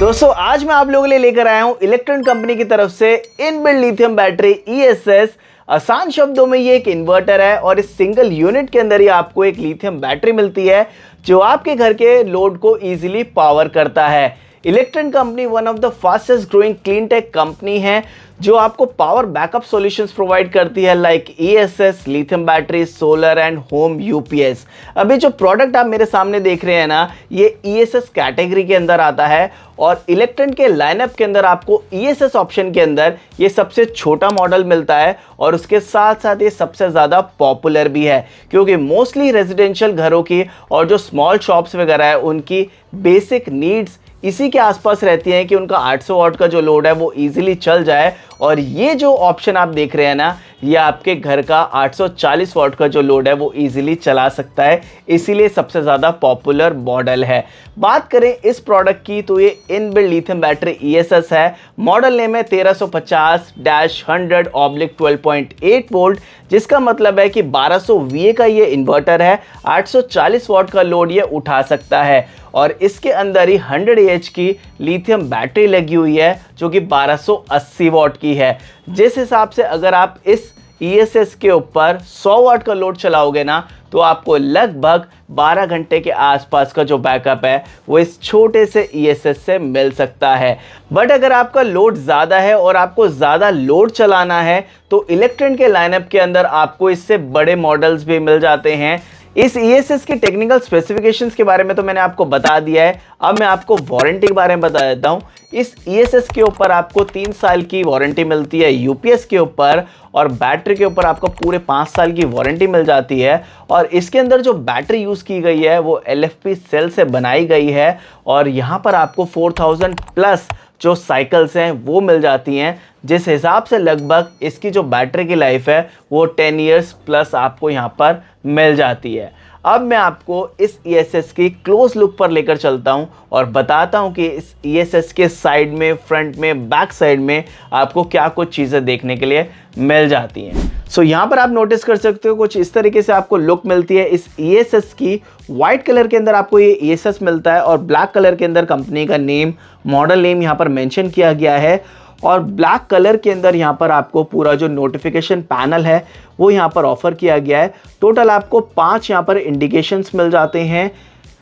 दोस्तों आज मैं आप लोगों के लिए लेकर आया हूं इलेक्ट्रॉन कंपनी की तरफ से इनबिल्ट लिथियम बैटरी ESS। आसान शब्दों में ये एक इन्वर्टर है और इस सिंगल यूनिट के अंदर ही आपको एक लिथियम बैटरी मिलती है जो आपके घर के लोड को इजीली पावर करता है। Electron company one of the fastest growing clean tech company है जो आपको पावर बैकअप सॉल्यूशंस प्रोवाइड करती है like ESS, lithium battery, solar and home UPS। अभी जो प्रोडक्ट आप मेरे सामने देख रहे हैं ना, ये ESS कैटेगरी के अंदर आता है और इलेक्ट्रॉन के लाइनअप के अंदर आपको ESS ऑप्शन के अंदर ये सबसे छोटा मॉडल मिलता है और उसके साथ साथ ये सबसे ज़्यादा पॉपुलर भी है क्योंकि मोस्टली रेजिडेंशियल घरों की और जो स्मॉल शॉप्स वगैरह है उनकी बेसिक नीड्स इसी के आसपास रहती हैं कि उनका 800 वाट का जो लोड है वो इजीली चल जाए। और ये जो ऑप्शन आप देख रहे हैं ना, ये आपके घर का 840 वाट का जो लोड है वो इजीली चला सकता है, इसीलिए सबसे ज़्यादा पॉपुलर मॉडल है। बात करें इस प्रोडक्ट की तो ये इनबिल्ट लिथियम बैटरी ESS है। मॉडल नेम है 1350-100/12.8 वोल्ट, जिसका मतलब है कि 1200 VA का ये इन्वर्टर है, 840 वाट का लोड ये उठा सकता है और इसके अंदर ही 100 AH की लिथियम बैटरी लगी हुई है जो कि 1280 वाट की है। जिस हिसाब से अगर आप इस ESS के ऊपर 100 वाट का लोड चलाओगे ना तो आपको लगभग 12 घंटे के आसपास का जो बैकअप है वो इस छोटे से ESS से मिल सकता है। बट अगर आपका लोड ज़्यादा है और आपको ज़्यादा लोड चलाना है तो इलेक्ट्रॉन के लाइनअप के अंदर आपको इससे बड़े मॉडल्स भी मिल जाते हैं। इस ESS के टेक्निकल स्पेसिफिकेशंस के बारे में तो मैंने आपको बता दिया है, अब मैं आपको वारंटी के बारे में बता देता हूँ। इस ESS के ऊपर आपको 3 साल की वारंटी मिलती है UPS के ऊपर, और बैटरी के ऊपर आपको पूरे 5 साल की वारंटी मिल जाती है। और इसके अंदर जो बैटरी यूज़ की गई है वो LFP सेल से बनाई गई है और यहाँ पर आपको 4000 प्लस जो साइकिल्स हैं वो मिल जाती हैं, जिस हिसाब से लगभग इसकी जो बैटरी की लाइफ है वो 10 इयर्स प्लस आपको यहाँ पर मिल जाती है। अब मैं आपको इस ESS की क्लोज लुक पर लेकर चलता हूँ और बताता हूँ कि इस ESS के साइड में, फ्रंट में, बैक साइड में आपको क्या कुछ चीज़ें देखने के लिए मिल जाती हैं। यहाँ पर आप नोटिस कर सकते हो कुछ इस तरीके से आपको लुक मिलती है इस ESS की। वाइट कलर के अंदर आपको ये ESS मिलता है और ब्लैक कलर के अंदर कंपनी का नेम, मॉडल नेम यहाँ पर मेंशन किया गया है और ब्लैक कलर के अंदर यहाँ पर आपको पूरा जो नोटिफिकेशन पैनल है वो यहाँ पर ऑफर किया गया है। टोटल आपको 5 यहाँ पर इंडिकेशंस मिल जाते हैं,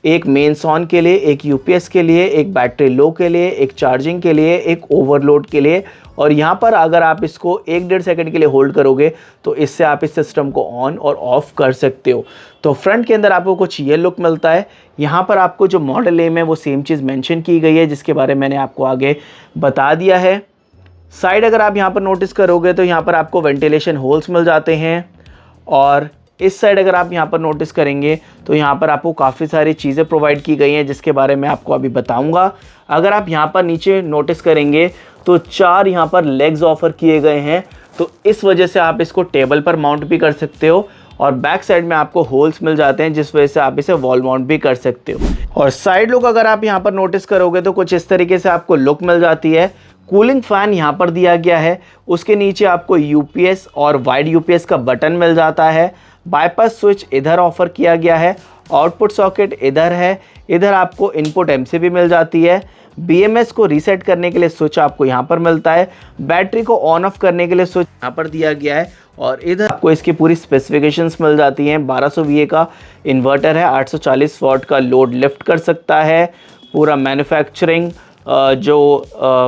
एक मेन्स ऑन के लिए, एक UPS के लिए, एक बैटरी लो के लिए, एक चार्जिंग के लिए, एक ओवरलोड के लिए। और यहाँ पर अगर आप इसको 1-1.5 सेकंड के लिए होल्ड करोगे तो इससे आप इस सिस्टम को ऑन और ऑफ कर सकते हो। तो फ्रंट के अंदर आपको कुछ ये लुक मिलता है। यहाँ पर आपको जो मॉडल नेम है वो सेम चीज़ मेंशन की गई है जिसके बारे में मैंने आपको आगे बता दिया है। साइड अगर आप यहाँ पर नोटिस करोगे तो यहाँ पर आपको वेंटिलेशन होल्स मिल जाते हैं और इस साइड अगर आप यहाँ पर नोटिस करेंगे तो यहाँ पर आपको काफ़ी सारी चीज़ें प्रोवाइड की गई हैं जिसके बारे में आपको अभी बताऊँगा। अगर आप यहाँ पर नीचे नोटिस करेंगे तो 4 यहाँ पर लेग्स ऑफर किए गए हैं, तो इस वजह से आप इसको टेबल पर माउंट भी कर सकते हो और बैक साइड में आपको होल्स मिल जाते हैं जिस वजह से आप इसे वॉल माउंट भी कर सकते हो। और साइड लुक अगर आप यहाँ पर नोटिस करोगे तो कुछ इस तरीके से आपको लुक मिल जाती है। कूलिंग फैन यहाँ पर दिया गया है, उसके नीचे आपको UPS और वाइड UPS का बटन मिल जाता है। बाईपास स्विच इधर ऑफर किया गया है, आउटपुट सॉकेट इधर है, इधर आपको इनपुट MCB मिल जाती है। BMS को रीसेट करने के लिए स्विच आपको यहाँ पर मिलता है, बैटरी को ऑन ऑफ करने के लिए स्विच यहाँ पर दिया गया है और इधर आपको इसकी पूरी स्पेसिफिकेशंस मिल जाती हैं। 1200 VA का इन्वर्टर है, 840 वाट का लोड लिफ्ट कर सकता है। पूरा मैन्युफैक्चरिंग जो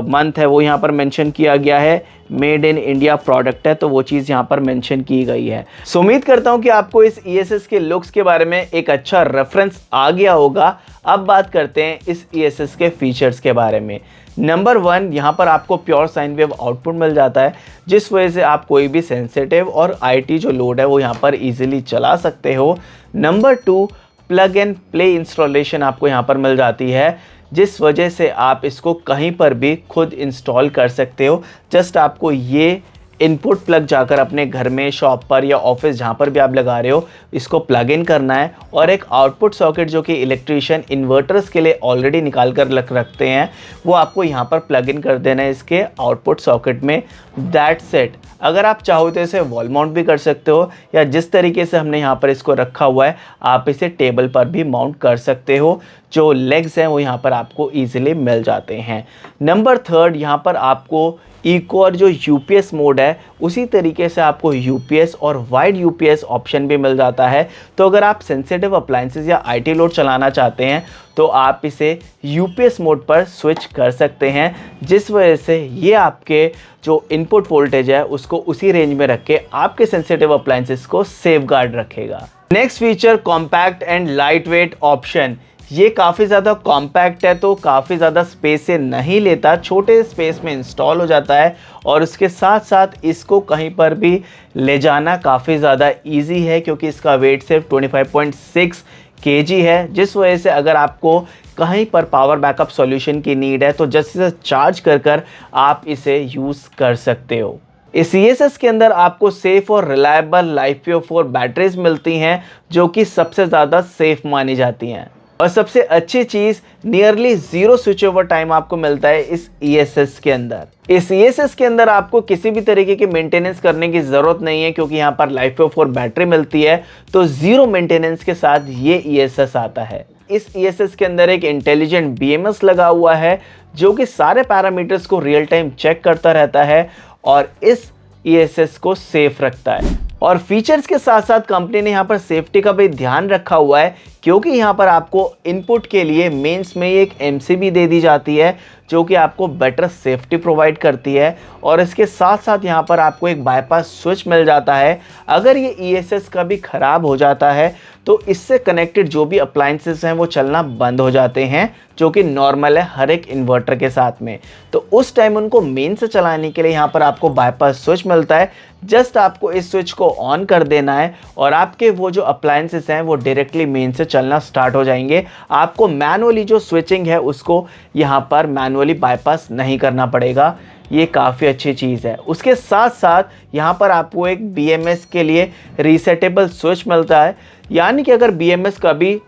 मंथ है वो यहाँ पर मेंशन किया गया है, मेड इन इंडिया प्रोडक्ट है तो वो चीज़ यहाँ पर मेंशन की गई है। सो उम्मीद करता हूँ कि आपको इस ESS के लुक्स के बारे में एक अच्छा रेफरेंस आ गया होगा। अब बात करते हैं इस ESS के फीचर्स के बारे में। नंबर 1, यहाँ पर आपको प्योर साइन वेव आउटपुट मिल जाता है जिस वजह से आप कोई भी सेंसिटिव और IT जो लोड है वो यहाँ पर ईजिली चला सकते हो। Number 2, plug and play installation आपको यहाँ पर मिल जाती है जिस वजह से आप इसको कहीं पर भी खुद इंस्टॉल कर सकते हो। जस्ट आपको ये इनपुट प्लग जाकर अपने घर में, शॉप पर या ऑफिस जहाँ पर भी आप लगा रहे हो इसको प्लग इन करना है, और एक आउटपुट सॉकेट जो कि इलेक्ट्रीशियन इन्वर्टर्स के लिए ऑलरेडी निकाल कर रखते हैं वो आपको यहाँ पर प्लग इन कर देना है इसके आउटपुट सॉकेट में। That's it. अगर आप चाहो तो इसे वॉल माउंट भी कर सकते हो, या जिस तरीके से हमने यहाँ पर इसको रखा हुआ है आप इसे टेबल पर भी माउंट कर सकते हो। जो लेग्स हैं वो यहाँ पर आपको ईजिली मिल जाते हैं। नंबर 3, यहाँ पर आपको इको और जो यूपीएस मोड है उसी तरीके से आपको यूपीएस और वाइड यूपीएस ऑप्शन भी मिल जाता है। तो अगर आप सेंसिटिव अप्लायंसेस या आईटी लोड चलाना चाहते हैं तो आप इसे यूपीएस मोड पर स्विच कर सकते हैं, जिस वजह से ये आपके जो इनपुट वोल्टेज है उसको उसी रेंज में रख के आपके सेंसिटिव अप्लायंसेस को सेफगार्ड रखेगा। Next feature, compact and light weight option. ये काफ़ी ज़्यादा कॉम्पैक्ट है तो काफ़ी ज़्यादा स्पेस से नहीं लेता, छोटे स्पेस में इंस्टॉल हो जाता है, और उसके साथ साथ इसको कहीं पर भी ले जाना काफ़ी ज़्यादा इजी है क्योंकि इसका वेट सिर्फ 25.6 kg है, जिस वजह से अगर आपको कहीं पर पावर बैकअप सॉल्यूशन की नीड है तो जस्ट इसे चार्ज कर आप इसे यूज़ कर सकते हो। इस ESS के अंदर आपको सेफ और रिलायबल LiFePO4 बैटरीज मिलती हैं जो कि सबसे ज़्यादा सेफ मानी जाती हैं, और सबसे अच्छी चीज़ नियरली 0 स्विच ओवर टाइम आपको मिलता है इस ESS के अंदर। इस ESS के अंदर आपको किसी भी तरीके की मेंटेनेंस करने की ज़रूरत नहीं है क्योंकि यहाँ पर LiFePO4 बैटरी मिलती है, तो 0 मेंटेनेंस के साथ ये ESS आता है। इस ESS के अंदर एक इंटेलिजेंट BMS लगा हुआ है जो कि सारे पैरामीटर्स को रियल टाइम चेक करता रहता है और इस ESS को सेफ रखता है। और फीचर्स के साथ साथ कंपनी ने यहाँ पर सेफ्टी का भी ध्यान रखा हुआ है क्योंकि यहाँ पर आपको इनपुट के लिए मेंस में एक MCB दे दी जाती है जो कि आपको बेटर सेफ्टी प्रोवाइड करती है, और इसके साथ साथ यहाँ पर आपको एक बाईपास स्विच मिल जाता है। अगर ये ESS कभी ख़राब हो जाता है तो इससे कनेक्टेड जो भी अप्लायंसेस हैं वो चलना बंद हो जाते हैं, जो कि नॉर्मल है हर एक इन्वर्टर के साथ में। तो उस टाइम उनको मेन से चलाने के लिए यहाँ पर आपको बाईपास स्विच मिलता है। जस्ट आपको इस स्विच को ऑन कर देना है और आपके वो जो अप्लायंसेस हैं वो डायरेक्टली मेन से चलना स्टार्ट हो जाएंगे। आपको मैनुअली जो स्विचिंग है उसको यहाँ पर मैनुअली बाईपास नहीं करना पड़ेगा। ये काफ़ी अच्छी चीज़ है। उसके साथ साथ यहाँ पर आपको एक BMS के लिए रीसेटेबल स्विच मिलता है, यानी कि अगर BMS कभी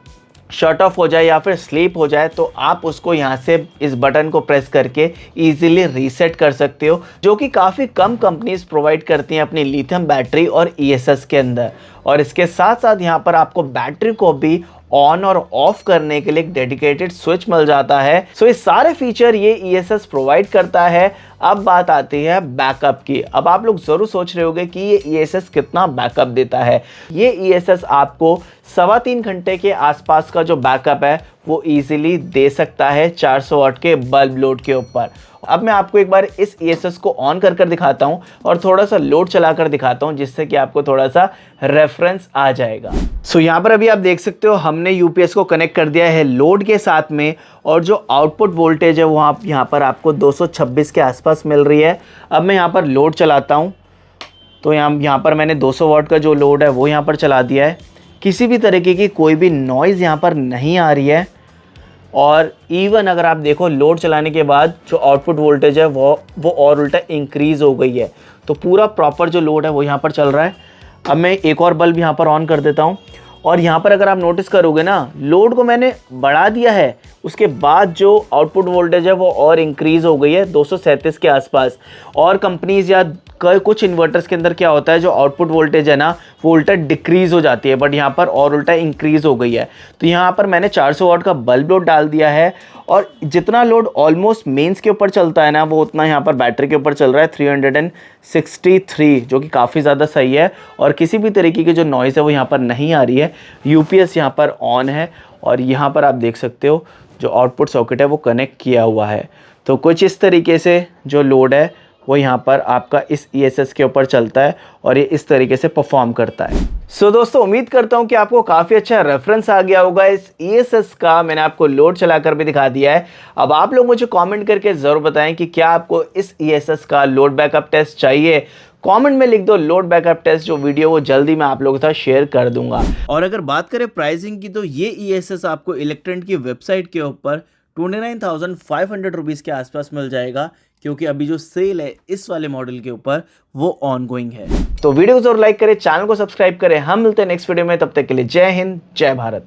शट ऑफ हो जाए या फिर स्लीप हो जाए तो आप उसको यहाँ से इस बटन को प्रेस करके इजीली रीसेट कर सकते हो, जो कि काफ़ी कम कंपनीज प्रोवाइड करती हैं अपनी लिथियम बैटरी और ESS के अंदर। और इसके साथ साथ यहाँ पर आपको बैटरी को भी ऑन और ऑफ करने के लिए एक डेडिकेटेड स्विच मिल जाता है। सो ये सारे फीचर ये ESS प्रोवाइड करता है। अब बात आती है बैकअप की। अब आप लोग ज़रूर सोच रहे होंगे कि ये ESS कितना बैकअप देता है। ये ESS आपको 3.25 घंटे के आसपास का जो बैकअप है वो इजीली दे सकता है 400 वाट के बल्ब लोड के ऊपर। अब मैं आपको एक बार इस ESS को ऑन कर दिखाता हूं और थोड़ा सा लोड चलाकर दिखाता हूं, जिससे कि आपको थोड़ा सा रेफरेंस आ जाएगा। सो यहाँ पर अभी आप देख सकते हो हमने UPS को कनेक्ट कर दिया है लोड के साथ में, और जो आउटपुट वोल्टेज है वो आप यहाँ पर आपको 226 के आसपास मिल रही है। अब मैं यहाँ पर लोड चलाता हूँ तो यहाँ पर मैंने 200 वाट का जो लोड है वो यहाँ पर चला दिया है। किसी भी तरीके की कोई भी नॉइज़ यहाँ पर नहीं आ रही है, और इवन अगर आप देखो लोड चलाने के बाद जो आउटपुट वोल्टेज है वो और उल्टा इंक्रीज़ हो गई है। तो पूरा प्रॉपर जो लोड है वो यहाँ पर चल रहा है। अब मैं एक और बल्ब यहाँ पर ऑन कर देता हूँ, और यहाँ पर अगर आप नोटिस करोगे ना लोड को मैंने बढ़ा दिया है, उसके बाद जो आउटपुट वोल्टेज है वो और इंक्रीज़ हो गई है 237 के आसपास। और कंपनीज या कुछ इन्वर्टर्स के अंदर क्या होता है जो आउटपुट वोल्टेज है ना वो उल्टा डिक्रीज़ हो जाती है, बट यहाँ पर और उल्टा इंक्रीज़ हो गई है। तो यहाँ पर मैंने 400 वाट का बल्ब लोड डाल दिया है, और जितना लोड ऑलमोस्ट मेंस के ऊपर चलता है ना वो उतना यहाँ पर बैटरी के ऊपर चल रहा है 363, जो कि काफ़ी ज़्यादा सही है। और किसी भी तरीके की जो नॉइज़ है वो यहाँ पर नहीं आ रही है। UPS यहाँ पर ऑन है, और यहाँ पर आप देख सकते हो जो आउटपुट सॉकेट है वो कनेक्ट किया हुआ है। तो कुछ इस तरीके से जो लोड है वो यहाँ पर आपका इस ESS के ऊपर चलता है और ये इस तरीके से परफॉर्म करता है। सो दोस्तों उम्मीद करता हूँ कि आपको काफ़ी अच्छा रेफरेंस आ गया होगा इस ESS का। मैंने आपको लोड चलाकर भी दिखा दिया है। अब आप लोग मुझे कमेंट करके ज़रूर बताएं कि क्या आपको इस ESS का लोड बैकअप टेस्ट चाहिए। कमेंट में लिख दो लोड बैकअप टेस्ट, जो वीडियो वो जल्दी मैं आप लोगों के साथ शेयर कर दूंगा। और अगर बात करें प्राइसिंग की तो ये ESS आपको इलेक्ट्रेंट की वेबसाइट के ऊपर 29,500 रुपीज़ के आसपास मिल जाएगा, क्योंकि अभी जो सेल है इस वाले मॉडल के ऊपर वो ऑन गोइंग है। तो वीडियो को जरूर लाइक करें, चैनल को सब्सक्राइब करें। हम मिलते हैं नेक्स्ट वीडियो में, तब तक के लिए जय हिंद, जय भारत।